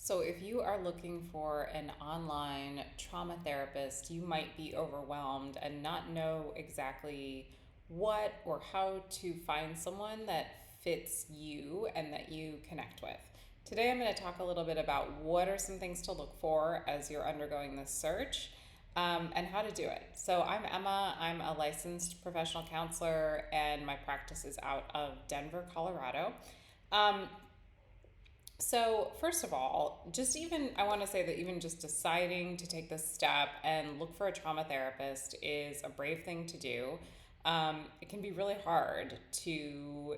So, if you are looking for an online trauma therapist, you might be overwhelmed and not know exactly what or how to find someone that fits you and that you connect with. Today, I'm going to talk a little bit about what are some things to look for as you're undergoing this search, and how to do it. So, I'm Emma. I'm a licensed professional counselor, and my practice is out of Denver, Colorado. Um, so, first of all, I want to say that even just deciding to take this step and look for a trauma therapist is a brave thing to do. It can be really hard to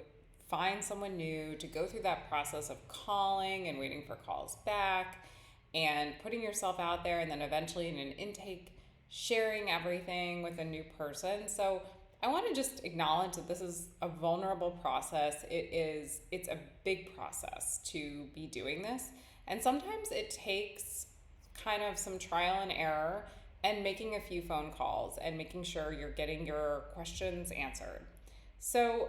find someone new, to go through that process of calling and waiting for calls back and putting yourself out there, and then eventually in an intake, sharing everything with a new person. So, I want to just acknowledge that this is a vulnerable process. It's a big process to be doing this. And sometimes it takes kind of some trial and error and making a few phone calls and making sure you're getting your questions answered. So,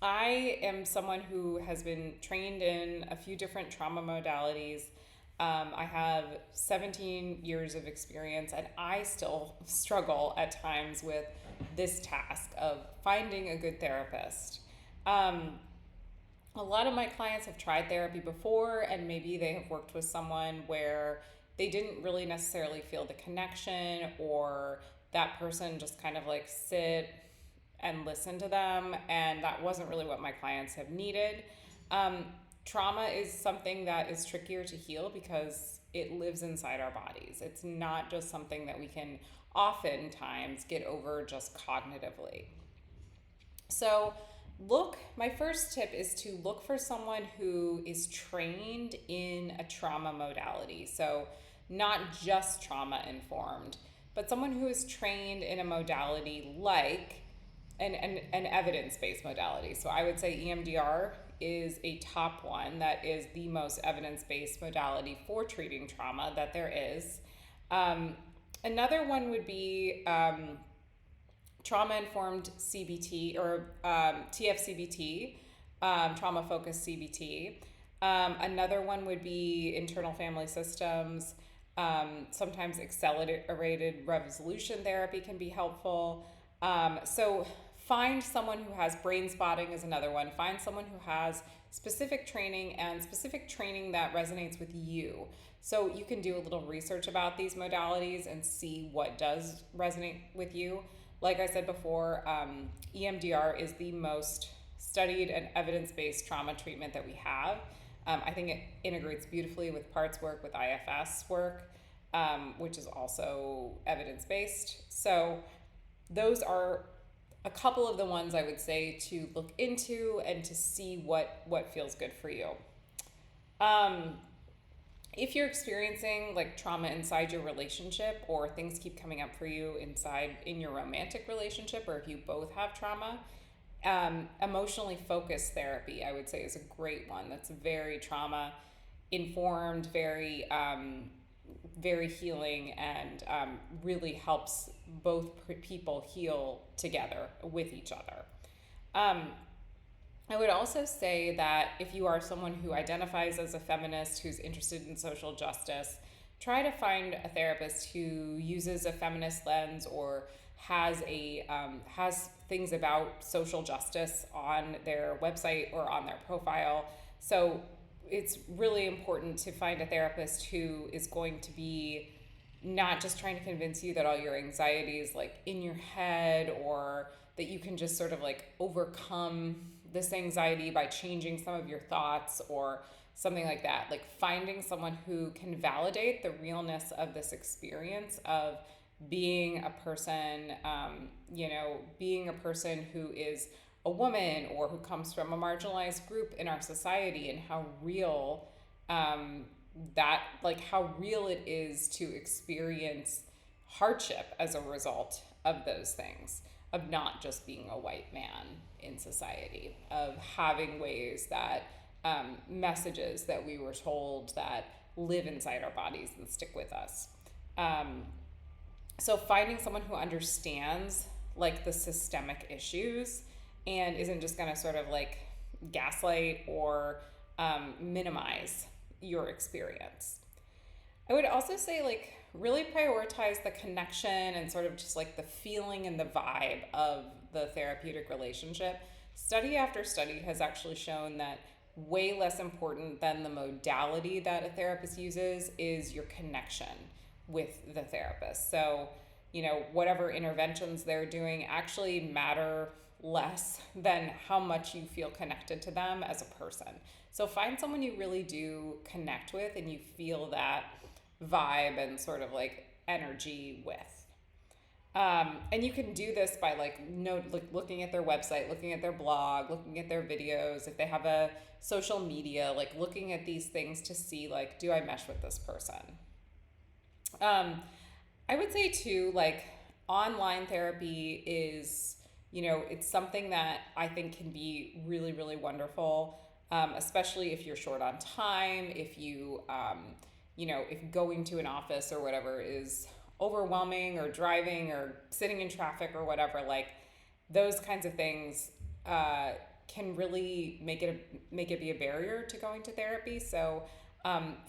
I am someone who has been trained in a few different trauma modalities. I have 17 years of experience, and I still struggle at times with this task of finding a good therapist. Um, a lot of my clients have tried therapy before, and maybe they have worked with someone where they didn't really necessarily feel the connection, or that person just kind of like sit and listen to them, and that wasn't really what my clients have needed. Um, Trauma is something that is trickier to heal because it lives inside our bodies. It's not just something that we can oftentimes get over just cognitively. So, my first tip is to look for someone who is trained in a trauma modality. So, not just trauma informed, but someone who is trained in a modality like an evidence based modality. So, I would say EMDR is a top one that is the most evidence based modality for treating trauma that there is. Um, Another one would be trauma informed CBT or TFCBT, trauma focused CBT. Another one would be internal family systems. Sometimes accelerated resolution therapy can be helpful. So find someone who has brain spotting is another one. Find someone who has specific training and specific training that resonates with you. So you can do a little research about these modalities and see what does resonate with you. Like I said before, EMDR is the most studied and evidence-based trauma treatment that we have. I think it integrates beautifully with PARTS work, with IFS work, which is also evidence-based. So those are a couple of the ones I would say to look into and to see what feels good for you. Um, if you're experiencing like trauma inside your relationship, or things keep coming up for you inside in your romantic relationship, or if you both have trauma, emotionally focused therapy I would say is a great one. That's very trauma informed, very healing, and really helps both people heal together with each other. Um, I would also say that if you are someone who identifies as a feminist who's interested in social justice, try to find a therapist who uses a feminist lens or has things about social justice on their website or on their profile. So it's really important to find a therapist who is going to be not just trying to convince you that all your anxiety is like in your head, or that you can just sort of like overcome this anxiety by changing some of your thoughts or something like that. Like finding someone who can validate the realness of this experience of being a person, being a person who is a woman or who comes from a marginalized group in our society, and how real how real it is to experience hardship as a result of those things, of not just being a white man in society, of having ways that messages that we were told that live inside our bodies and stick with us. So finding someone who understands like the systemic issues and isn't just going to sort of like gaslight or minimize your experience. I would also say, like, really prioritize the connection and sort of just like the feeling and the vibe of the therapeutic relationship. Study after study has actually shown that way less important than the modality that a therapist uses is your connection with the therapist. So, whatever interventions they're doing actually matter less than how much you feel connected to them as a person. So find someone you really do connect with and you feel that vibe and sort of like energy with. And you can do this by looking at their website, looking at their blog, looking at their videos. If they have a social media, like looking at these things to see, like, do I mesh with this person? I would say too, like, online therapy is, it's something that I think can be really, really wonderful, especially if you're short on time, if if going to an office or whatever is overwhelming, or driving or sitting in traffic or whatever, like those kinds of things can really make it be a barrier to going to therapy. So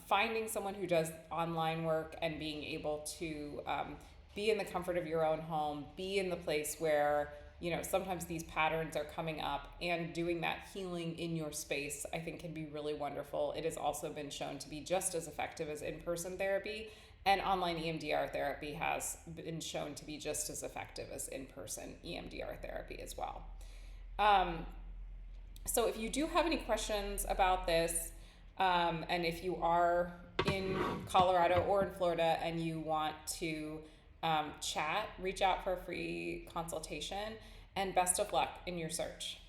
finding someone who does online work and being able to be in the comfort of your own home, be in the place where sometimes these patterns are coming up, and doing that healing in your space, I think, can be really wonderful. It has also been shown to be just as effective as in-person therapy, and online EMDR therapy has been shown to be just as effective as in-person EMDR therapy as well. So if you do have any questions about this, and if you are in Colorado or in Florida and you want to chat, reach out for a free consultation, and best of luck in your search.